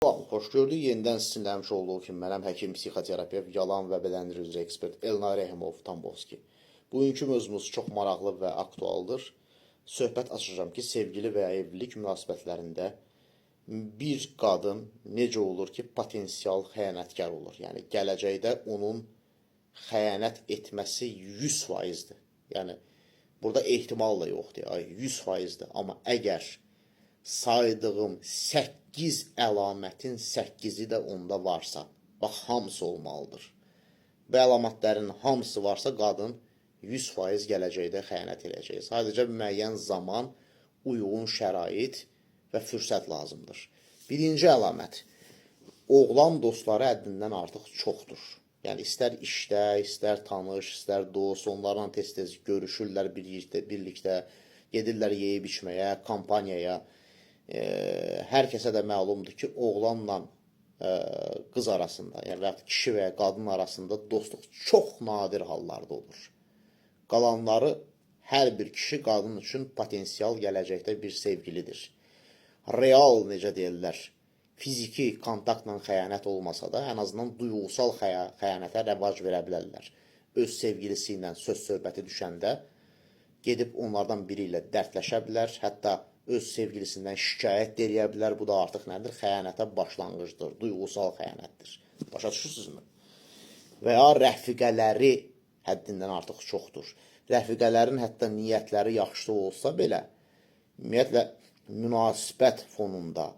Salam, xoş gördük. Yenidən sizinlə həmişə olduğu kimi mənəm həkim, psixoterapevt, yalan və bədənləndirici ekspert Elnar Rəhimov Tambovski. Bugünkü mövzumuz çox maraqlı və aktualdır. Söhbət açacağım ki, sevgili və ya evlilik münasibətlərində bir qadın necə olur ki, potensial xəyanətkar olur. Yəni, gələcəkdə onun xəyanət etməsi 100%-dir. Yəni, burada ehtimal da yoxdur, 100%-dir. Amma əgər saydığım 8 əlamətin 8-i də onda varsa, bax, hamısı olmalıdır. Bu əlamətlərin hamısı varsa, qadın 100% gələcəkdə xəyanət edəcək. Sadəcə müəyyən zaman, uyğun şərait və fürsət lazımdır. Birinci əlamət, oğlan dostları həddindən artıq çoxdur. Yəni, istər işdə, istər tanış, istər dost, onlarla tez-tez görüşürlər birlikdə, gedirlər yeyib içməyə, kampaniyaya. Hər kəsə də məlumdur ki, oğlanla qız arasında, yəni kişi və ya qadın arasında dostluq çox nadir hallarda olur. Qalanları hər bir kişi qadın üçün potensial gələcəkdə bir sevgilidir. Real, necə deyirlər, fiziki kontaktla xəyanət olmasa da, ən azından duyğusal xəyanətə rəvac verə bilərlər. Öz sevgilisi ilə söz söhbəti düşəndə gedib onlardan biri ilə dərdləşə bilər, hətta öz sevgilisindən şikayət edə bilər. Bu da artıq nədir? Xəyanətə başlanğıcdır, duyğusal xəyanətdir. Başa düşürsünüzmü? Və ya rəfiqələri həddindən artıq çoxdur. Rəfiqələrin hətta niyyətləri yaxşı olsa belə, ümumiyyətlə, münasibət fonunda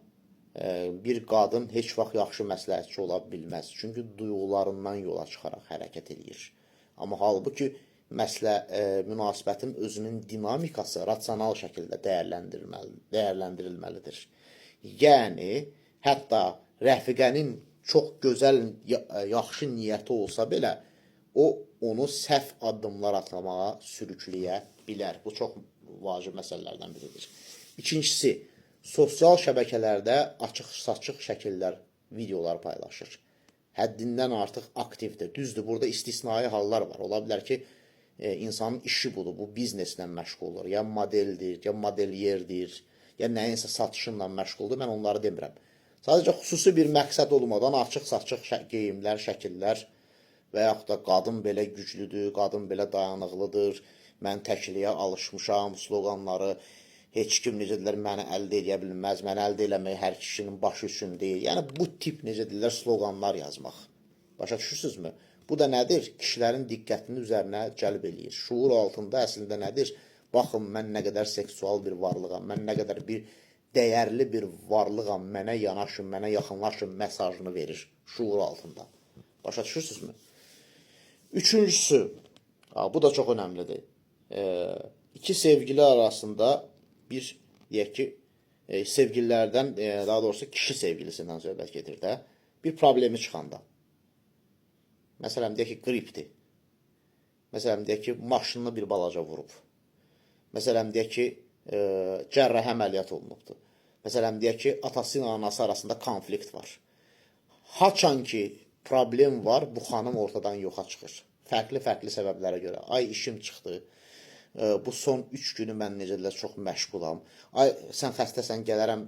bir qadın heç vaxt yaxşı məsləhətçi ola bilməz. Çünki duyğularından yola çıxaraq hərəkət edir. Amma halbuki münasibətin özünün dinamikası rasional şəkildə dəyərləndirilməlidir. Yəni, hətta rəfiqənin çox gözəl, yaxşı niyyəti olsa belə, o, onu səhv addımlar atmağa sürükləyə bilər. Bu çox vacib məsələlərdən biridir. İkincisi, sosial şəbəkələrdə açıq-saçıq şəkillər, videolar paylaşır. Həddindən artıq aktivdir. Düzdür, burada istisnai hallar var. Ola bilər ki, insanın işi budur, bu bizneslə məşğul olur, ya modeldir, ya modelyerdir, ya nəyinsə satışınla məşğuldur, mən onları demirəm. Sadəcə xüsusi bir məqsəd olmadan açıq-saçıq geyimlər, şəkillər və yaxud da qadın belə güclüdür, qadın belə dayanıqlıdır, mən təkliyə alışmışam, sloqanları, heç kim necə deyilər, məni əldə edə bilməz, məni əldə eləmək hər kişinin başı üçün deyil. Yəni, bu tip necə deyilər, sloqanlar yazmaq. Başa düşürsünüzmü? Bu da nədir? Kişilərin diqqətini üzərinə cəlb eləyir. Şuur altında əslində nədir? Baxın, mən nə qədər seksual bir varlığam, mən nə qədər bir dəyərli bir varlığam, mənə yanaşın, mənə yaxınlaşın mesajını verir şuur altında. Başa düşürsünüzmü? Üçüncüsü, bu da çox önəmlidir. İki sevgili arasında bir, deyək ki, sevgililərdən, daha doğrusu kişi sevgilisindən söhbət gedir də, bir problemi çıxanda. Məsələn, deyək ki, qripdir. Məsələn, deyək ki, maşınını bir balaca vurub. Məsələn, deyək ki, cərrah əməliyyat olunubdur. Məsələn, deyək ki, atası ilə anası arasında konflikt var. Haçan ki, problem var, bu xanım ortadan yoxa çıxır. Fərqli-fərqli səbəblərə görə. Ay, işim çıxdı. Bu son 3 günü mən necə deyilər, çox məşğulam. Ay, sən xəstəsən, gələrəm,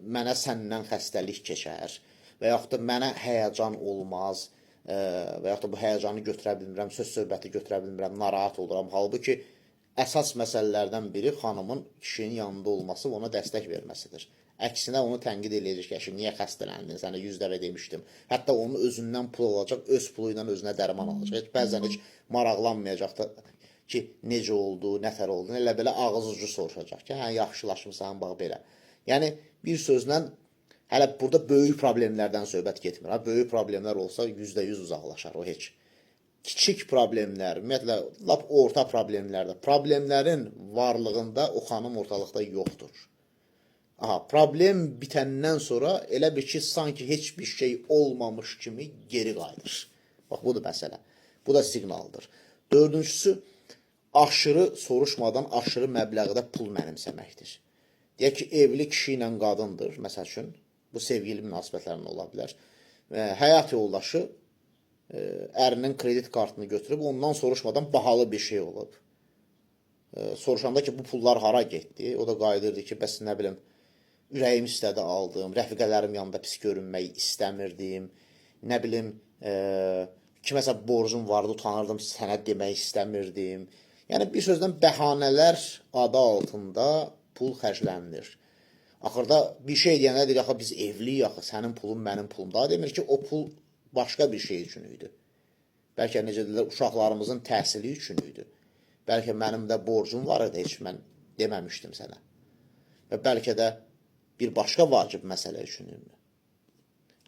mənə səndən xəstəlik keçər. Və yaxud da mənə həyəcan olmaz, və yaxud da bu həyəcanı götürə bilmirəm, söz söhbəti götürə bilmirəm, narahat oluram. Halbuki, əsas məsələlərdən biri xanımın kişinin yanında olması və ona dəstək verməsidir. Əksinə onu tənqid eləyəcək ki, niyə xəstələndin, sənə 100 dəfə demişdim. Hətta onun özündən pul alacaq, öz pulu ilə özünə dərman alacaq. Bəzən heç maraqlanmayacaq da ki, necə oldu, nətər oldu, elə belə ağız ucu soruşacaq ki, hə, yaxşılaşmısan, bax belə. Yəni, bir sözlə, hələ burada böyük problemlərdən söhbət getmir. Böyük problemlər olsa %100 uzaqlaşar, o heç. Kiçik problemlər, ümumiyyətlə, lap orta problemlərdə, problemlərin varlığında o xanım ortalıqda yoxdur. Problem bitəndən sonra elə bir ki, sanki heç bir şey olmamış kimi geri qayıdır. Bax, budur məsələ. Bu da siqnaldır. Dördüncüsü, aşırı soruşmadan aşırı məbləğdə pul mənimsəməkdir. Deyək ki, evli kişi ilə qadındır, məsəl üçün, bu sevgili münasibətlərində ola bilər. Həyat yoldaşı ərinin kredit kartını götürüb, ondan soruşmadan bahalı bir şey olub. Soruşanda ki, bu pullar hara getdi? O da qayıdırdı ki, bəs nə bilim, ürəyim istədi aldım, rəfiqələrim yanında pis görünmək istəmirdim, nə bilim, kiməsə borcum vardı, utanırdım, sənə demək istəmirdim. Yəni, bir sözdən bəhanələr adı altında pul xərclənilir. Axırda bir şey deyəndə deyir, axı biz evliyik, axı sənin pulun mənim pulum. Daha demir ki, o pul başqa bir şey üçün idi. Bəlkə necə deyirlər, uşaqlarımızın təhsili üçün idi. Bəlkə mənim də borcum var idi, heç mən deməmişdim sənə. Və bəlkə də bir başqa vacib məsələ üçün.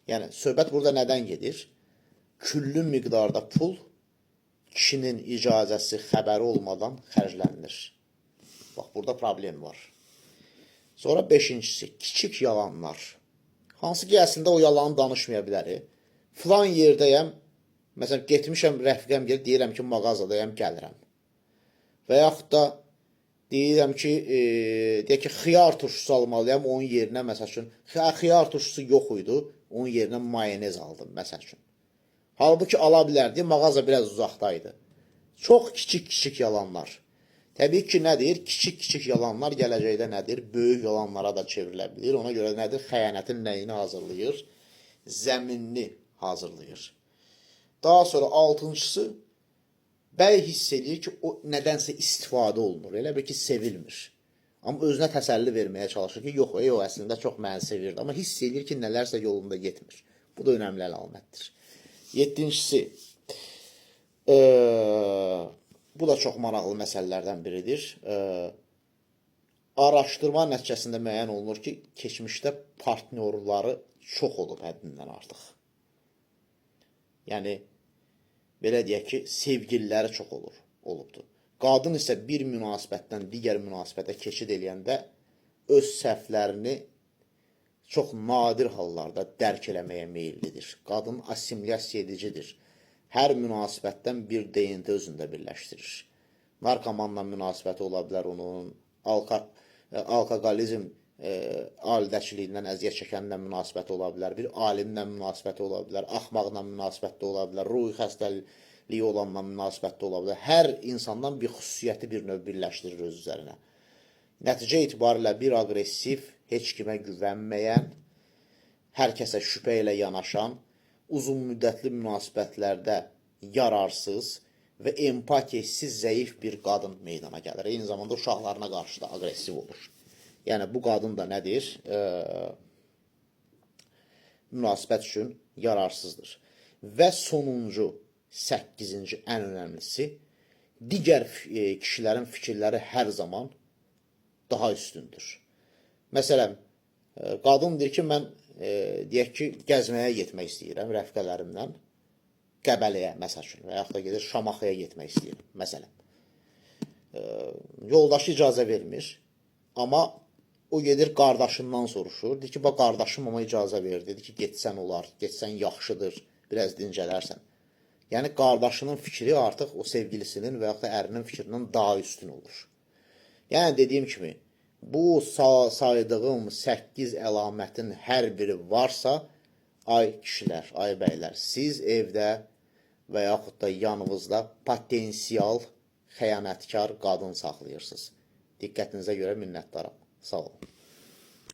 Yəni, söhbət burada nədən gedir? Küllü miqdarda pul kişinin icazəsi, xəbəri olmadan xərclənilir. Bax, burada problem var. Sonra beşincisi, kiçik yalanlar. Hansı ki, əslində o yalanı danışmaya bilərik. Filan yerdəyəm, məsələn, getmişəm, rəfiqəm gəlir, deyirəm ki, mağazadayam, gəlirəm. Və yaxud da deyirəm ki, deyək ki, xiyar turşusu almalıyam, onun yerinə, məsəl üçün, xiyar turşusu yox idi, onun yerinə mayonez aldım, məsəl üçün. Halbuki ala bilərdi, mağaza biraz uzaqdaydı. Çox kiçik yalanlar. Təbii ki, nədir? Kiçik yalanlar gələcəkdə nədir? Böyük yalanlara da çevrilə bilir. Ona görə nədir? Xəyanətin nəyini hazırlayır? Zəminini hazırlayır. Daha sonra altıncısı, bəy hiss edir ki, o nədənsə istifadə olunur. Elə bir ki, sevilmir. Amma özünə təsəlli verməyə çalışır ki, yox, əslində çox məni sevirdi. Amma hiss edir ki, nələrsə yolunda getmir. Bu da önəmli əlamətdir. Yeddincisi, bu da çox maraqlı məsələlərdən biridir. Araşdırma nəticəsində müəyyən olunur ki, keçmişdə partnyorları çox olub həddindən artıq. Yəni, belə deyək ki, sevgililəri çox olubdur. Qadın isə bir münasibətdən digər münasibətə keçid eləyəndə öz səhvlərini çox nadir hallarda dərk eləməyə meyillidir. Qadın assimilyasiya edicidir. Hər münasibətdən bir deyinti özündə birləşdirir. Narkomanla münasibəti ola bilər onun, alkoqolizm alidəçiliyindən əziyyət çəkənlə münasibəti ola bilər, bir alimlə münasibəti ola bilər, axmaqla münasibətdə ola bilər, ruhi xəstəliyi olanla münasibətdə ola bilər. Hər insandan bir xüsusiyyəti bir növ birləşdirir öz üzərinə. Nəticə itibarilə bir aqressiv, heç kimə güvənməyən, hər kəsə şübhə ilə yanaşan, uzun müddətli münasibətlərdə yararsız və empatiyasiz zəif bir qadın meydana gəlir. Eyni zamanda uşaqlarına qarşı da aqressiv olur. Yəni, bu qadın da nədir? Münasibət üçün yararsızdır. Və sonuncu, 8-ci ən önəmlisi, digər kişilərin fikirləri hər zaman daha üstündür. Məsələn, qadın deyir ki, mən deyək ki, gəzməyə getmək istəyirəm rəfiqələrimlə, Qəbələyə, məsəl üçün, və yaxud da gedir Şamaxıya getmək istəyirəm, məsələn. Yoldaşı icazə vermir, amma o gedir qardaşından soruşur, deyir ki, bax, qardaşım ama icazə verir, dedi ki, getsən olar, getsən yaxşıdır, biraz dincələrsən. Yəni, qardaşının fikri artıq o sevgilisinin və yaxud da ərinin fikrindən daha üstün olur. Yəni, dediyim kimi, bu saydığım 8 əlamətin hər biri varsa, ay kişilər, ay bəylər, siz evdə və yaxud da yanınızda potensial xəyanətkar qadın saxlayırsınız. Diqqətinizə görə minnətdaram. Sağ olun.